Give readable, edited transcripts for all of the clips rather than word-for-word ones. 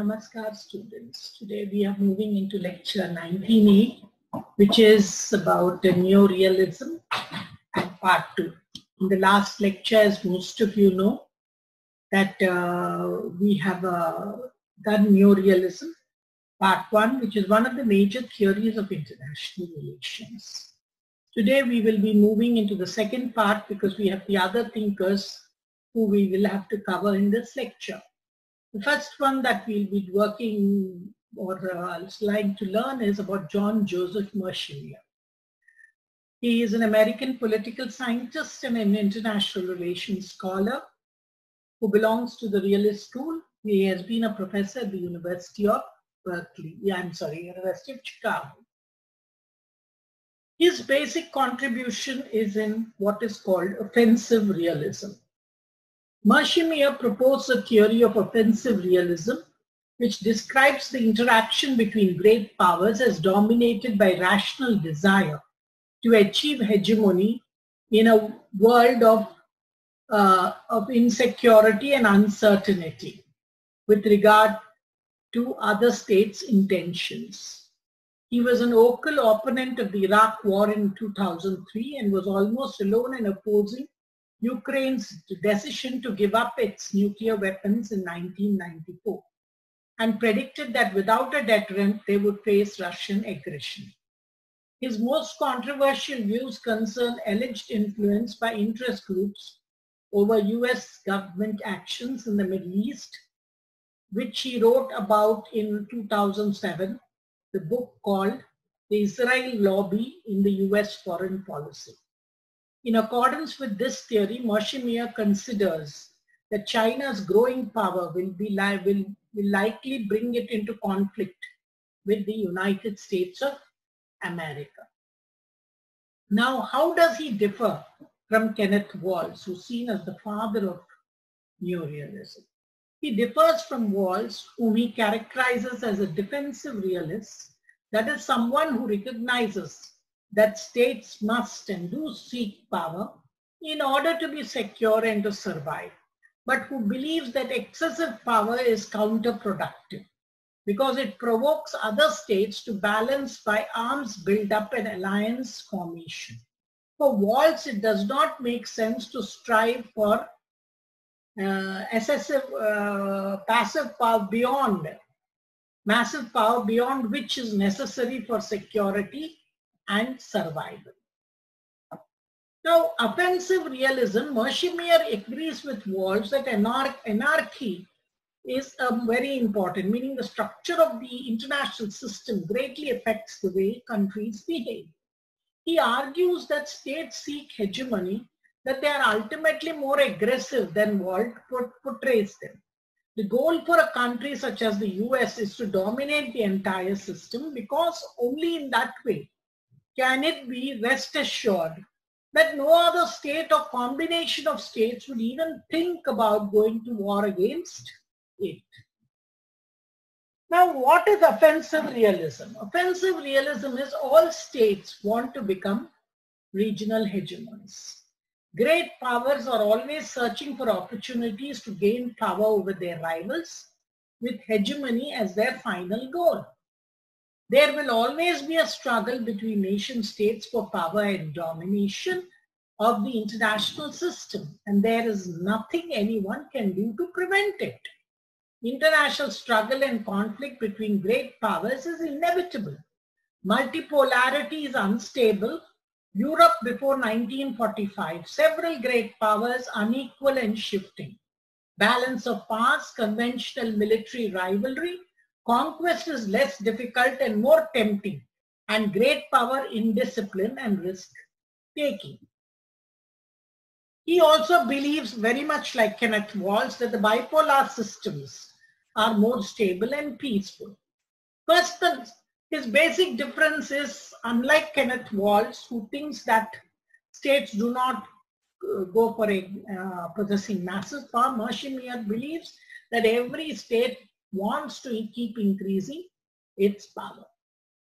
Namaskar students. Today we are moving into lecture 19A, which is about neorealism and part 2. In the last lecture, as most of you know, that we have done neorealism, part 1, which is one of the major theories of international relations. Today we will be moving into the second part because we have the other thinkers who we will have to cover in this lecture. The first one that we'll be working or like to learn is about John Joseph Mershemier. He is an American political scientist and an international relations scholar who belongs to the Realist school. He has been a professor at the University of University of Chicago. His basic contribution is in what is called offensive realism. Mershemier proposed a theory of offensive realism, which describes the interaction between great powers as dominated by rational desire to achieve hegemony in a world of insecurity and uncertainty with regard to other states' intentions. He was an vocal opponent of the Iraq War in 2003 and was almost alone in opposing Ukraine's decision to give up its nuclear weapons in 1994 and predicted that without a deterrent they would face Russian aggression. His most controversial views concern alleged influence by interest groups over US government actions in the Middle East, which he wrote about in 2007, the book called The Israel Lobby in the US Foreign Policy. In accordance with this theory, Mershemier considers that China's growing power will likely bring it into conflict with the United States of America. Now, how does he differ from Kenneth Walls, who's seen as the father of neorealism? He differs from Walls, whom he characterizes as a defensive realist, that is, someone who recognizes that states must and do seek power in order to be secure and to survive, but who believes that excessive power is counterproductive because it provokes other states to balance by arms build-up and alliance formation. For Walls, it does not make sense to strive for passive power beyond, massive power beyond which is necessary for security and survival. Now, offensive realism, Mershemier agrees with Walls that anarchy is very important, meaning the structure of the international system greatly affects the way countries behave. He argues that states seek hegemony, that they are ultimately more aggressive than Walls portrays them. The goal for a country such as the US is to dominate the entire system because only in that way can it be rest assured that no other state or combination of states would even think about going to war against it. Now, what is offensive realism? Offensive realism is all states want to become regional hegemons. Great powers are always searching for opportunities to gain power over their rivals, with hegemony as their final goal. There will always be a struggle between nation states for power and domination of the international system, and there is nothing anyone can do to prevent it. International struggle and conflict between great powers is inevitable. Multipolarity is unstable. Europe before 1945, several great powers unequal and shifting. Balance of powers, conventional military rivalry. Conquest is less difficult and more tempting, and great power, indiscipline, and risk-taking. He also believes, very much like Kenneth Walls, that the bipolar systems are more stable and peaceful. First, his basic difference is, unlike Kenneth Walls, who thinks that states do not go for possessing massive power, Mershemier believes that every state wants to keep increasing its power.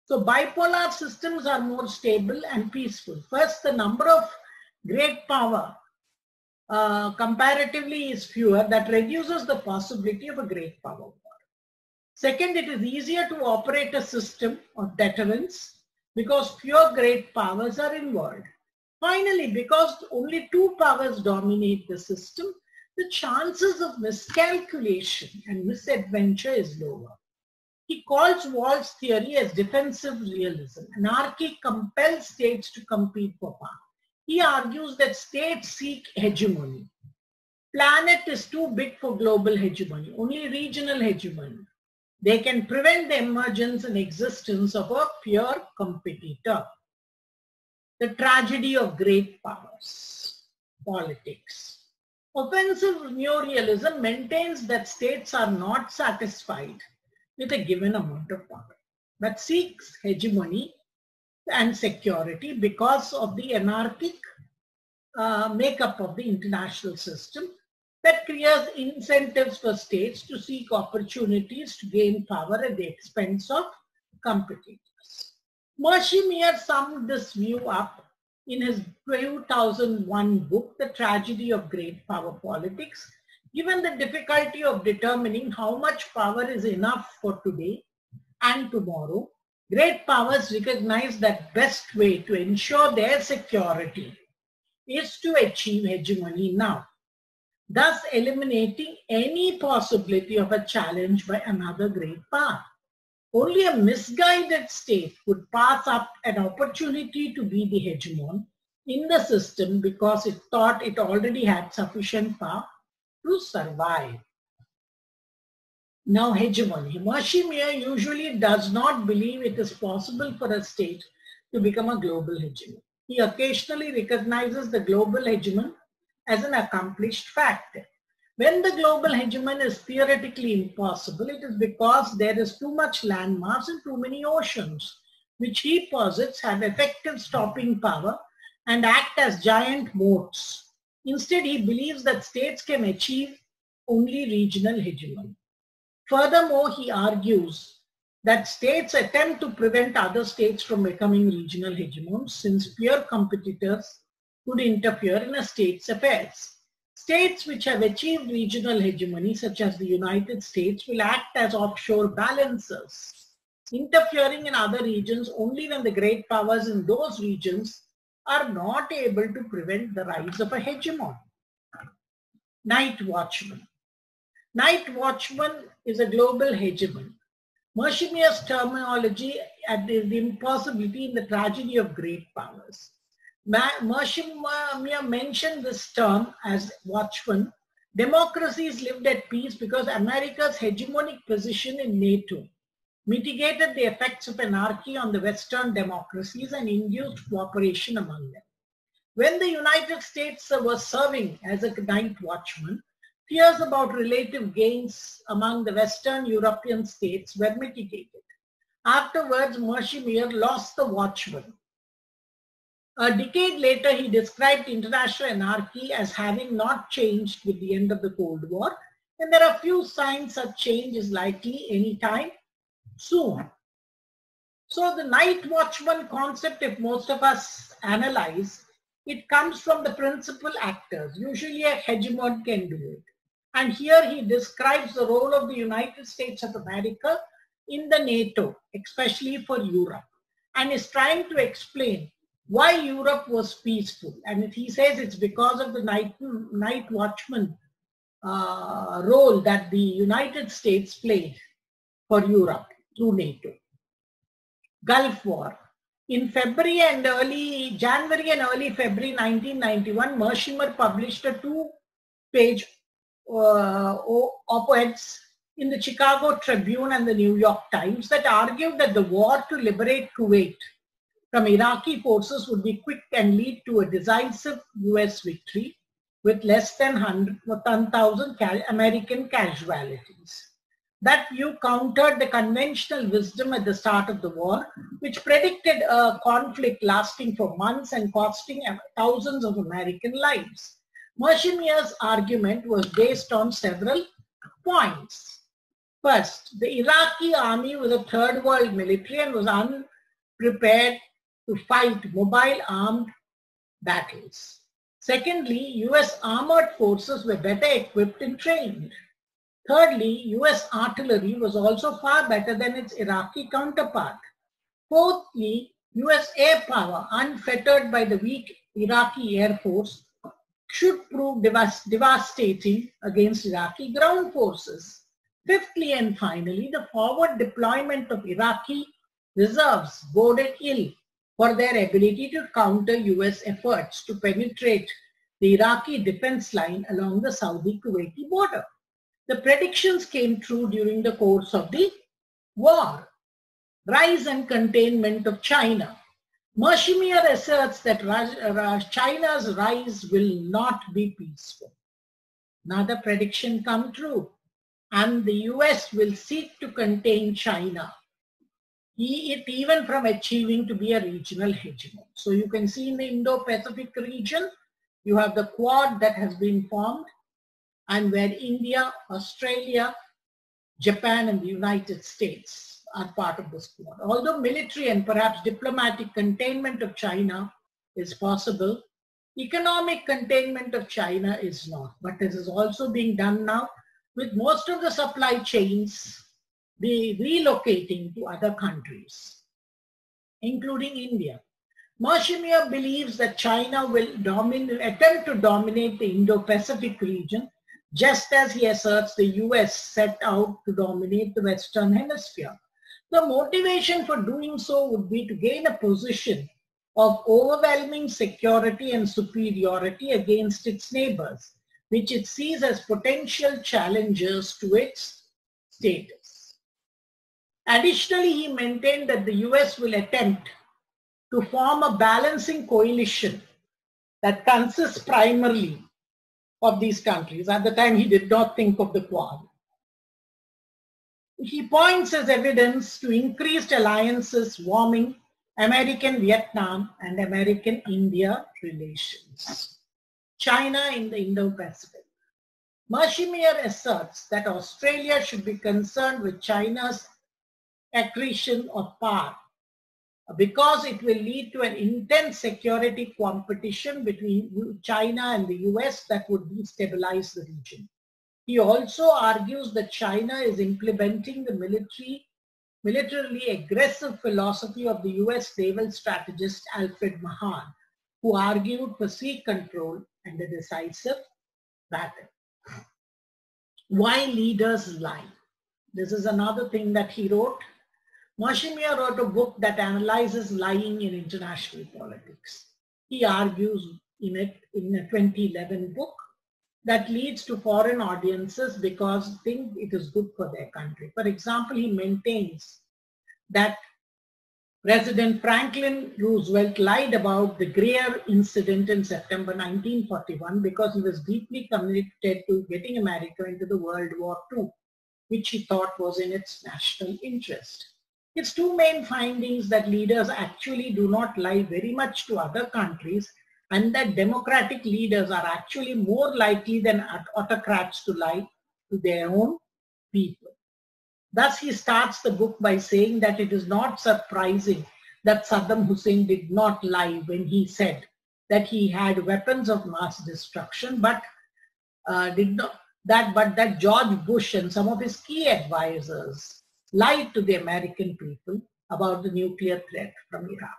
So bipolar systems are more stable and peaceful. First, the number of great power comparatively is fewer. That reduces the possibility of a great power war. Second, it is easier to operate a system of deterrence because fewer great powers are involved. Finally, because only two powers dominate the system, the chances of miscalculation and misadventure is lower. He calls Wall's theory as defensive realism. Anarchy compels states to compete for power. He argues that states seek hegemony. Planet is too big for global hegemony, only regional hegemony. They can prevent the emergence and existence of a pure competitor. The tragedy of great powers. Politics. Offensive neorealism maintains that states are not satisfied with a given amount of power, but seeks hegemony and security because of the anarchic makeup of the international system that creates incentives for states to seek opportunities to gain power at the expense of competitors. Mershimier summed this view up in his 2001 book, The Tragedy of Great Power Politics. Given the difficulty of determining how much power is enough for today and tomorrow, great powers recognize that best way to ensure their security is to achieve hegemony now, thus eliminating any possibility of a challenge by another great power. Only a misguided state would pass up an opportunity to be the hegemon in the system because it thought it already had sufficient power to survive. Now, hegemony. Mershimier usually does not believe it is possible for a state to become a global hegemon. He occasionally recognizes the global hegemon as an accomplished fact. When the global hegemon is theoretically impossible, it is because there is too much landmass and too many oceans, which he posits have effective stopping power and act as giant moats. Instead, he believes that states can achieve only regional hegemony. Furthermore, he argues that states attempt to prevent other states from becoming regional hegemons since peer competitors could interfere in a state's affairs. States which have achieved regional hegemony, such as the United States, will act as offshore balancers, interfering in other regions only when the great powers in those regions are not able to prevent the rise of a hegemon. Night watchman. Night watchman is a global hegemon. Mershimier's terminology is the impossibility in the tragedy of great powers. Mershimier mentioned this term as watchman. Democracies lived at peace because America's hegemonic position in NATO mitigated the effects of anarchy on the Western democracies and induced cooperation among them. When the United States was serving as a night watchman, fears about relative gains among the Western European states were mitigated. Afterwards, Mershimier lost the watchman. A decade later, he described international anarchy as having not changed with the end of the Cold War, and there are few signs such change is likely anytime soon. So the night watchman concept, if most of us analyze, it comes from the principal actors. Usually a hegemon can do it. And here he describes the role of the United States of America in the NATO, especially for Europe, and is trying to explain why Europe was peaceful. And he says it's because of the night watchman role that the United States played for Europe through NATO. Gulf War. In January and early February 1991, Mershimier published a two-page op-eds in the Chicago Tribune and the New York Times that argued that the war to liberate Kuwait from Iraqi forces would be quick and lead to a decisive US victory with less than 1,000 American casualties. That view countered the conventional wisdom at the start of the war, which predicted a conflict lasting for months and costing thousands of American lives. Mershimier's argument was based on several points. First, the Iraqi army was a third world military and was unprepared to fight mobile armed battles. Secondly, US armored forces were better equipped and trained. Thirdly, US artillery was also far better than its Iraqi counterpart. Fourthly, US air power, unfettered by the weak Iraqi air force, should prove devastating against Iraqi ground forces. Fifthly and finally, the forward deployment of Iraqi reserves boded ill for their ability to counter US efforts to penetrate the Iraqi defense line along the Saudi-Kuwaiti border. The predictions came true during the course of the war. Rise and containment of China. Marshimier asserts that China's rise will not be peaceful. Another prediction come true, and the US will seek to contain China, even from achieving to be a regional hegemon. So you can see in the Indo-Pacific region, you have the Quad that has been formed, and where India, Australia, Japan, and the United States are part of this Quad. Although military and perhaps diplomatic containment of China is possible, economic containment of China is not. But this is also being done now, with most of the supply chains be relocating to other countries, including India. Marshimier believes that China will attempt to dominate the Indo-Pacific region, just as he asserts the US set out to dominate the Western Hemisphere. The motivation for doing so would be to gain a position of overwhelming security and superiority against its neighbors, which it sees as potential challengers to its status. Additionally, he maintained that the US will attempt to form a balancing coalition that consists primarily of these countries. At the time, he did not think of the Quad. He points as evidence to increased alliances warming American-Vietnam and American-India relations. China in the Indo-Pacific. Marshimier asserts that Australia should be concerned with China's accretion of power because it will lead to an intense security competition between China and the US that would destabilize the region. He also argues that China is implementing the militarily aggressive philosophy of the US naval strategist Alfred Mahan, who argued for sea control and a decisive battle. Why leaders lie? This is another thing that he wrote. Marshimier wrote a book that analyzes lying in international politics. He argues in a 2011 book that leads to foreign audiences because they think it is good for their country. For example, he maintains that President Franklin Roosevelt lied about the Greer incident in September 1941 because he was deeply committed to getting America into the World War II, which he thought was in its national interest. Its two main findings that leaders actually do not lie very much to other countries, and that democratic leaders are actually more likely than autocrats to lie to their own people. Thus, he starts the book by saying that it is not surprising that Saddam Hussein did not lie when he said that he had weapons of mass destruction, but that George Bush and some of his key advisors lied to the American people about the nuclear threat from Iraq.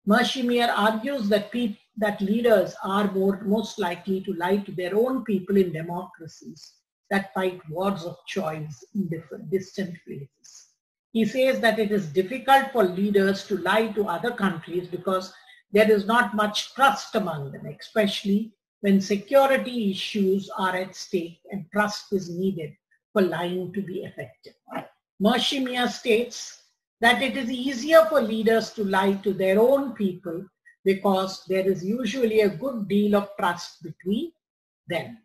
Marshimier argues that leaders are most likely to lie to their own people in democracies that fight wars of choice in distant places. He says that it is difficult for leaders to lie to other countries because there is not much trust among them, especially when security issues are at stake and trust is needed for lying to be effective. Marshimier states that it is easier for leaders to lie to their own people because there is usually a good deal of trust between them.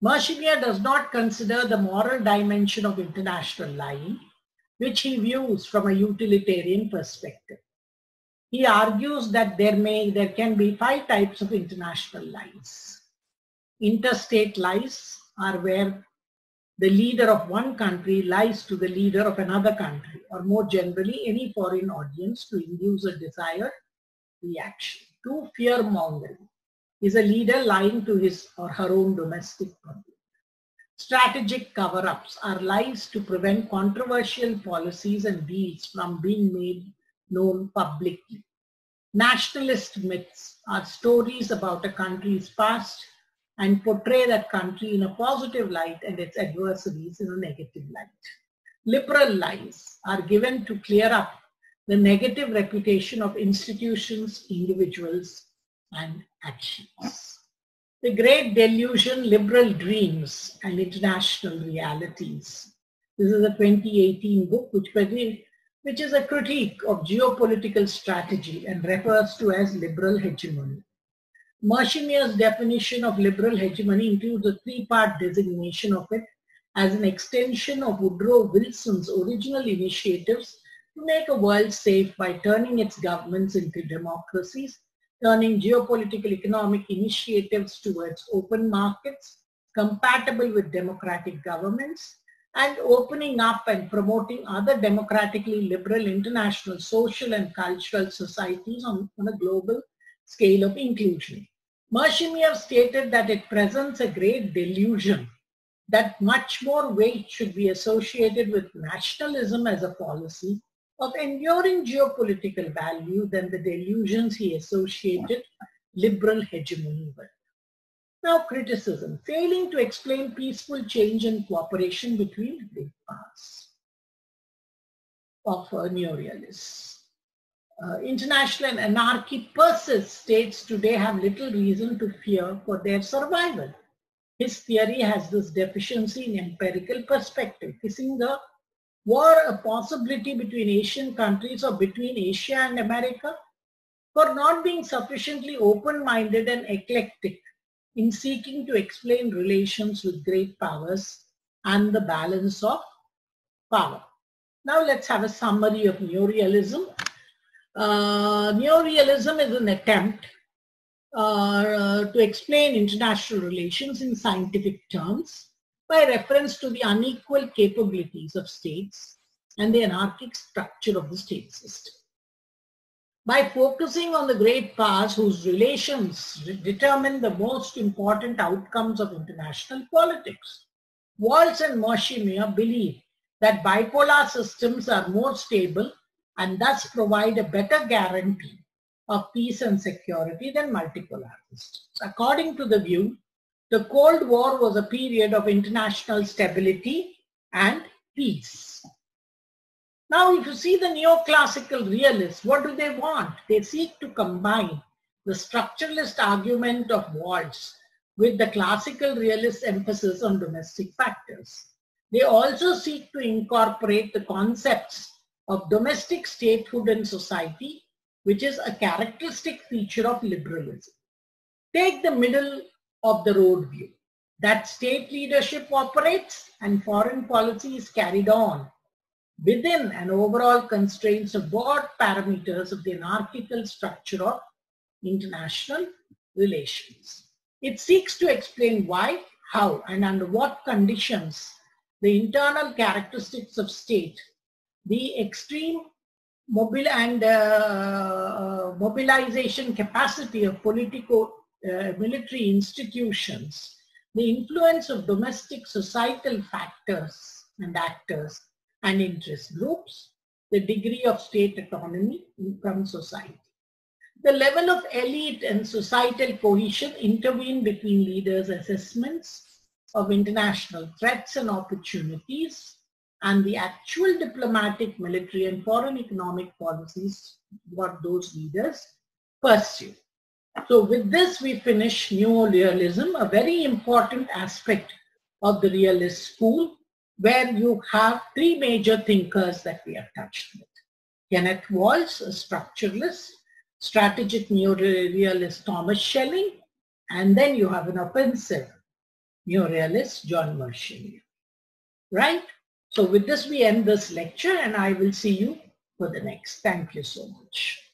Marshimier does not consider the moral dimension of international lying, which he views from a utilitarian perspective. He argues that there can be 5 types of international lies. Interstate lies are where the leader of one country lies to the leader of another country, or more generally, any foreign audience to induce a desired reaction. 2, fear-mongering is a leader lying to his or her own domestic public. Strategic cover-ups are lies to prevent controversial policies and deals from being made known publicly. Nationalist myths are stories about a country's past and portray that country in a positive light and its adversaries in a negative light. Liberal lies are given to clear up the negative reputation of institutions, individuals, and actions. The Great Delusion, Liberal Dreams and International Realities. This is a 2018 book which is a critique of geopolitical strategy and refers to as liberal hegemony. Marshimier's definition of liberal hegemony includes a three-part designation of it as an extension of Woodrow Wilson's original initiatives to make a world safe by turning its governments into democracies, turning geopolitical economic initiatives towards open markets compatible with democratic governments, and opening up and promoting other democratically liberal international social and cultural societies on a global scale of inclusion. Marshimier stated that it presents a great delusion that much more weight should be associated with nationalism as a policy of enduring geopolitical value than the delusions he associated liberal hegemony with. Now, criticism, failing to explain peaceful change and cooperation between great powers of neorealists. International anarchy persists. States today have little reason to fear for their survival. His theory has this deficiency in empirical perspective. Kissing the war a possibility between Asian countries or between Asia and America for not being sufficiently open-minded and eclectic in seeking to explain relations with great powers and the balance of power. Now let's have a summary of neorealism. Neorealism is an attempt to explain international relations in scientific terms by reference to the unequal capabilities of states and the anarchic structure of the state system. By focusing on the great powers whose relations determine the most important outcomes of international politics, Waltz and Marshimier believe that bipolar systems are more stable and thus provide a better guarantee of peace and security than multipolar systems. According to the view, the Cold War was a period of international stability and peace. Now, if you see the neoclassical realists, what do they want? They seek to combine the structuralist argument of Waltz with the classical realist emphasis on domestic factors. They also seek to incorporate the concepts of domestic statehood and society, which is a characteristic feature of liberalism. Take the middle of the road view, that state leadership operates and foreign policy is carried on within an overall constraints of broad parameters of the anarchical structure of international relations. It seeks to explain why, how, and under what conditions the internal characteristics of state, the extreme mobilization capacity of military institutions, the influence of domestic societal factors and actors and interest groups, the degree of state autonomy from society. The level of elite and societal cohesion intervene between leaders' assessments of international threats and opportunities and the actual diplomatic, military, and foreign economic policies what those leaders pursue. So with this, we finish neorealism, a very important aspect of the realist school, where you have three major thinkers that we have touched with. Kenneth Waltz, a structuralist, strategic neorealist Thomas Schelling, and then you have an offensive neorealist John Marshimier. Right? So with this, we end this lecture, and I will see you for the next. Thank you so much.